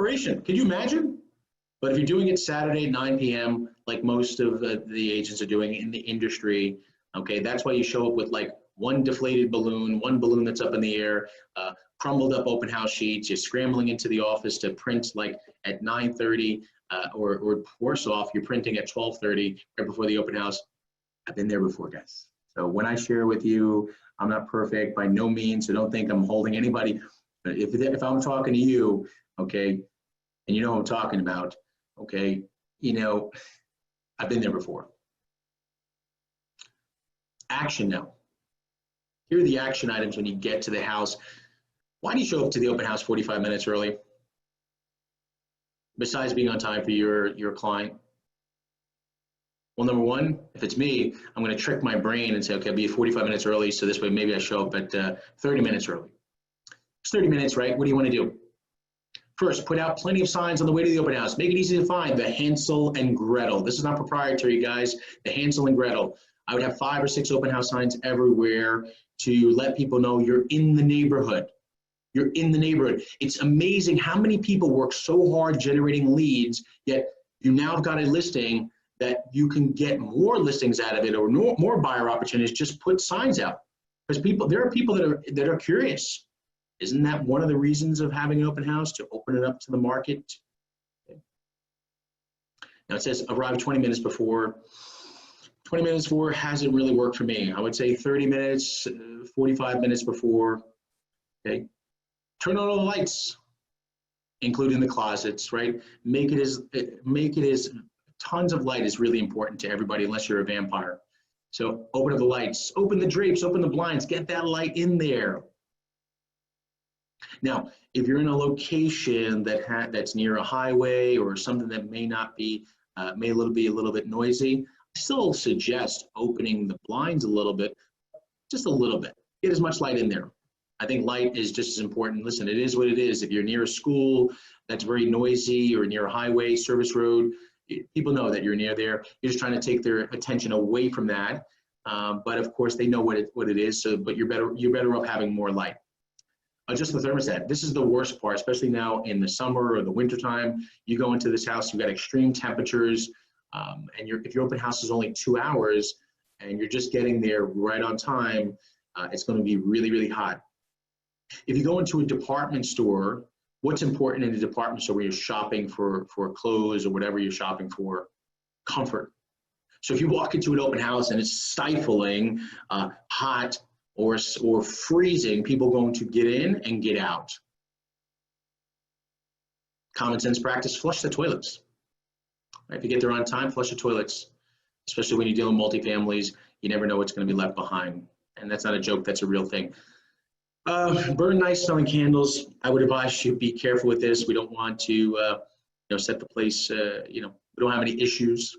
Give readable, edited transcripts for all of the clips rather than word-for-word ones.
preparation. Could you imagine? But if you're doing it Saturday at 9 p.m., like most of the agents are doing in the industry, okay, that's why you show up with like one deflated balloon, one balloon that's up in the air, crumbled up open house sheets. You're scrambling into the office to print like at 9:30, or worse off, you're printing at 12:30 right before the open house. I've been there before, guys. So when I share with you, I'm not perfect by no means, so don't think I'm holding anybody. But if I'm talking to you, okay, and you know what I'm talking about, okay, you know, I've been there before. Action now. Here are the action items when you get to the house. Why do you show up to the open house 45 minutes early? Besides being on time for your client. Well, number one, if it's me, I'm going to trick my brain and say, okay, I'll be 45 minutes early, so this way maybe I show up at 30 minutes early. It's 30 minutes, right? What do you want to do? First, put out plenty of signs on the way to the open house. Make it easy to find the Hansel and Gretel. This is not proprietary, guys. The Hansel and Gretel. I would have 5 or 6 open house signs everywhere to let people know you're in the neighborhood. You're in the neighborhood. It's amazing how many people work so hard generating leads, yet you now have got a listing that you can get more listings out of it or more buyer opportunities. Just put signs out, because there are people that are curious. Isn't that one of the reasons of having an open house, to open it up to the market? Okay. Now it says arrive 20 minutes before. 20 minutes before hasn't really worked for me. I would say 30 minutes, 45 minutes before. Okay. Turn on all the lights, including the closets, right? Make it as tons of light is really important to everybody, unless you're a vampire. So open up the lights, open the drapes, open the blinds, get that light in there. Now, if you're in a location that's near a highway or something that may not be, be a little bit noisy, I still suggest opening the blinds a little bit, just a little bit. Get as much light in there. I think light is just as important. Listen, it is what it is. If you're near a school that's very noisy, or near a highway, service road, people know that you're near there. You're just trying to take their attention away from that. But of course, they know what it is. So, but you're better off having more light. Adjust the thermostat. This is the worst part, especially now in the summer or the winter time. You go into this house, you've got extreme temperatures, and if your open house is only 2 hours and you're just getting there right on time, it's going to be really, really hot. If you go into a department store, what's important in a department store where you're shopping for clothes or whatever you're shopping for? Comfort. So if you walk into an open house and it's stifling, hot, or freezing, people going to get in and get out. Common sense practice, flush the toilets. If you get there on time, flush the toilets. Especially when you're dealing with multifamilies, you never know what's going to be left behind. And that's not a joke, that's a real thing. Burn nice smelling candles. I would advise you be careful with this. We don't want to set the place, we don't have any issues.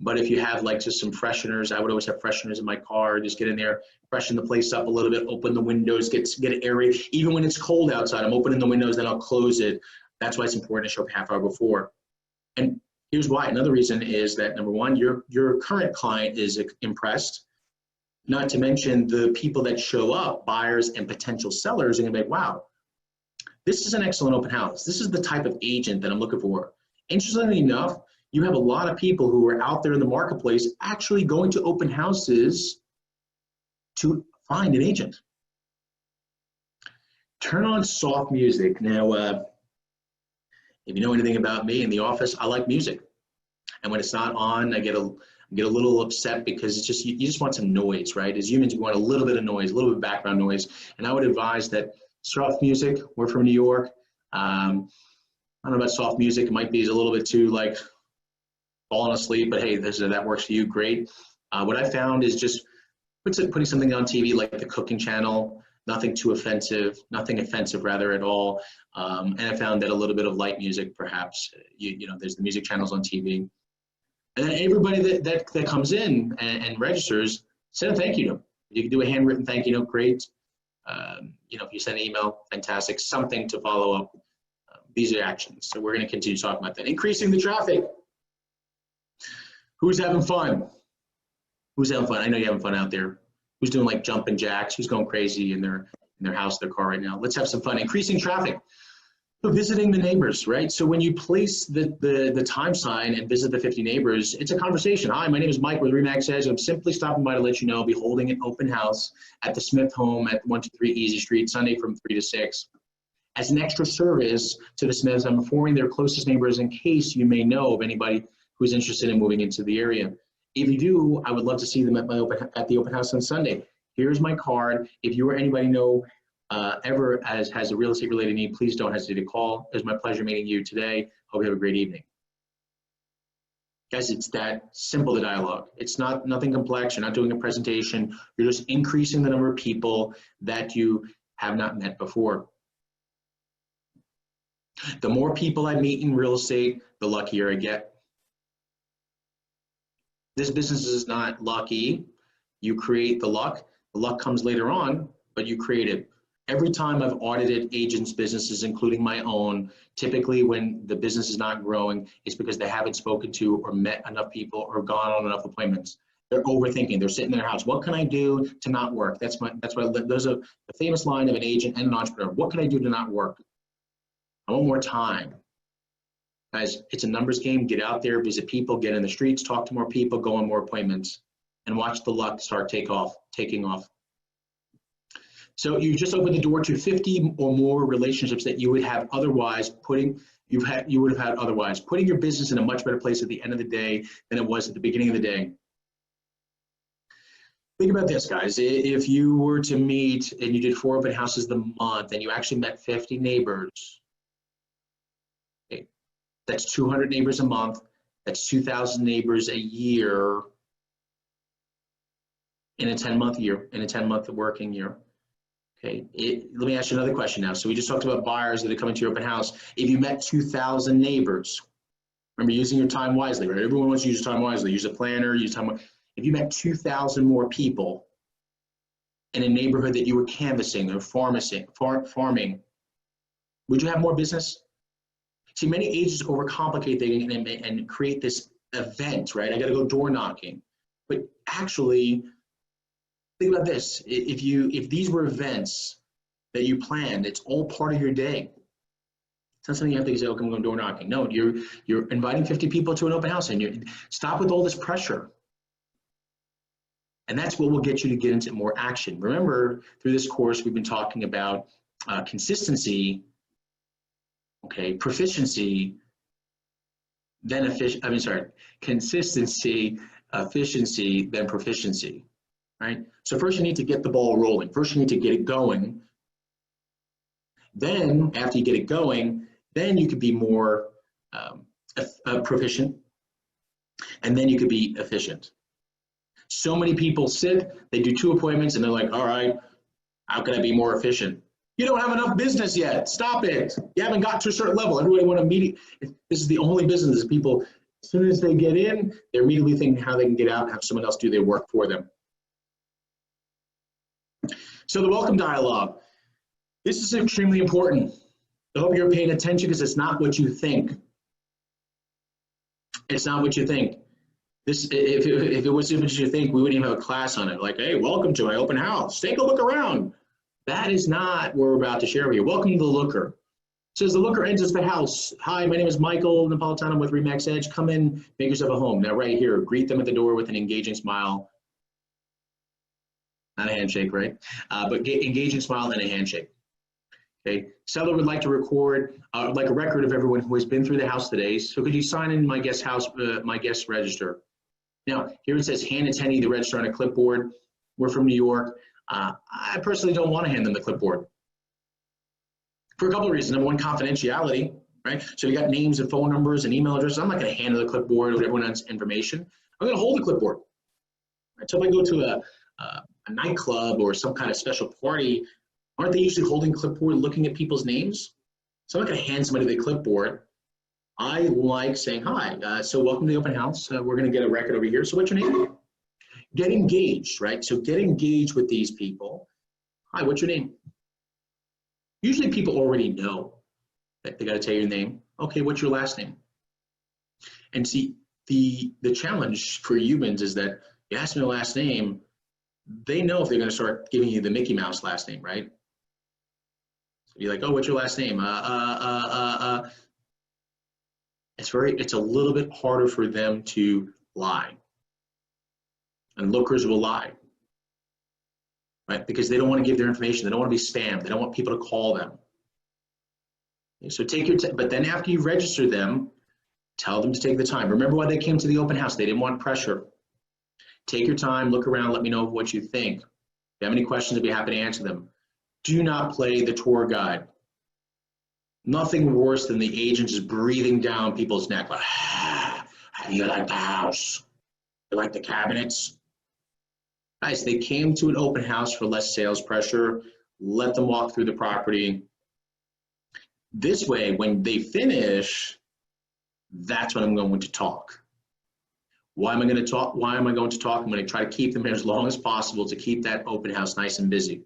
But if you have like just some fresheners, I would always have fresheners in my car. Just get in there, freshen the place up a little bit, open the windows, get it aerated. Even when it's cold outside, I'm opening the windows, then I'll close it. That's why it's important to show up half hour before. And here's why. Another reason is that, number one, your current client is impressed. Not to mention the people that show up, buyers and potential sellers, are going to be like, wow, this is an excellent open house. This is the type of agent that I'm looking for. Interestingly enough, you have a lot of people who are out there in the marketplace actually going to open houses to find an agent. Turn on soft music. Now, if you know anything about me in the office, I like music. And when it's not on, I get a little upset, because it's just, you just want some noise, right? As humans, you want a little bit of noise, a little bit of background noise. And I would advise that soft music, we're from New York. I don't know about soft music. It might be a little bit too like falling asleep, but hey, that works for you, great. What I found is just putting something on TV like the cooking channel, nothing offensive rather at all. And I found that a little bit of light music, perhaps, there's the music channels on TV. And then everybody that comes in and registers, send a thank you note. You can do a handwritten thank you note, great. If you send an email, fantastic, something to follow up. These are actions. So we're going to continue talking about that. Increasing the traffic. Who's having fun? Who's having fun? I know you're having fun out there. Who's doing like jumping jacks? Who's going crazy in their house, their car right now? Let's have some fun. Increasing traffic. So visiting the neighbors, right? So when you place the time sign and visit the 50 neighbors, it's a conversation. Hi, my name is Mike with Remax Edge. I'm simply stopping by to let you know I'll be holding an open house at the Smith home at 123 Easy Street, Sunday from 3 to 6. As an extra service to the Smiths, I'm informing their closest neighbors in case you may know of anybody who's interested in moving into the area. If you do, I would love to see them at the open house on Sunday. Here's my card. If you or anybody know ever has a real estate related need, please don't hesitate to call. It was my pleasure meeting you today. Hope you have a great evening. Guys, it's that simple, the dialogue. It's nothing complex. You're not doing a presentation. You're just increasing the number of people that you have not met before. The more people I meet in real estate, the luckier I get. This business is not lucky. You create the luck. The luck comes later on, but you create it. Every time I've audited agents' businesses, including my own, typically when the business is not growing, it's because they haven't spoken to or met enough people or gone on enough appointments. They're overthinking. They're sitting in their house. What can I do to not work? There's a famous line of an agent and an entrepreneur. What can I do to not work? I want more time. Guys, it's a numbers game. Get out there, visit people, get in the streets, talk to more people, go on more appointments, and watch the luck start taking off. So you just opened the door to 50 or more relationships that you would have otherwise putting your business in a much better place at the end of the day than it was at the beginning of the day. Think about this, guys. If you were to meet and you did 4 open houses a month and you actually met 50 neighbors, okay, that's 200 neighbors a month. That's 2,000 neighbors a year in a 10-month year, in a 10-month working year. Okay, let me ask you another question now. So we just talked about buyers that are coming to your open house. If you met 2,000 neighbors, remember using your time wisely, right? Everyone wants to use your time wisely. Use a planner, use time. If you met 2,000 more people in a neighborhood that you were canvassing or farming, would you have more business? See, many agents overcomplicate things and create this event, right? I got to go door knocking. But actually, think about this. If these were events that you planned, it's all part of your day. It's not something you have to say, okay, I'm going door knocking. No, you're inviting 50 people to an open house, and you stop with all this pressure. And that's what will get you to get into more action. Remember, through this course, we've been talking about consistency, okay, proficiency, then consistency, efficiency, then proficiency, right? So first you need to get the ball rolling. First you need to get it going. Then after you get it going, then you could be more proficient, and then you could be efficient. So many people sit, they do 2 appointments, and they're like, all right, how can I be more efficient? You don't have enough business yet. Stop it. You haven't got to a certain level. Everybody want to meet. This is the only business that people, as soon as they get in, they're immediately thinking how they can get out and have someone else do their work for them. So the welcome dialogue. This is extremely important. I hope you're paying attention because it's not what you think. It's not what you think. If it was what you think, we wouldn't even have a class on it. Like, hey, welcome to my open house. Take a look around. That is not what we're about to share with you. Welcome to the looker. It says the looker enters the house. Hi, my name is Michael Napolitano with Remax Edge. Come in, make yourself at home. Now right here, greet them at the door with an engaging smile. Not a handshake, right? But engaging smile and a handshake. Okay. Seller would like to record, like a record of everyone who has been through the house today. So could you sign in my guest register? Now, here it says hand attendee the register on a clipboard. We're from New York. I personally don't want to hand them the clipboard for a couple of reasons. Number one, confidentiality, right? So you got names and phone numbers and email addresses. I'm not going to hand them the clipboard with everyone else's information. I'm going to hold the clipboard. Right? So if I go to a nightclub or some kind of special party, aren't they usually holding clipboard looking at people's names? So I'm not going to hand somebody the clipboard. I like saying, hi, so welcome to the open house. We're going to get a record over here. So what's your name? Get engaged, right? So get engaged with these people. Hi, what's your name? Usually people already know that they got to tell you your name. Okay, what's your last name? And see, the challenge for humans is that you ask me the last name, they know if they're going to start giving you the Mickey Mouse last name, right? You're like, oh, what's your last name? It's a little bit harder for them to lie. And lookers will lie, right? Because they don't want to give their information. They don't want to be spammed. They don't want people to call them. So take your, but then after you register them, tell them to take the time. Remember why they came to the open house. They didn't want pressure. Take your time, look around, let me know what you think. If you have any questions, I'd be happy to answer them. Do not play the tour guide. Nothing worse than the agent just breathing down people's neck. Like, how do you like the house? You like the cabinets? Guys, they came to an open house for less sales pressure. Let them walk through the property. This way, when they finish, that's when I'm going to talk. Why am I going to talk? Why am I going to talk? I'm going to try to keep them here as long as possible to keep that open house nice and busy.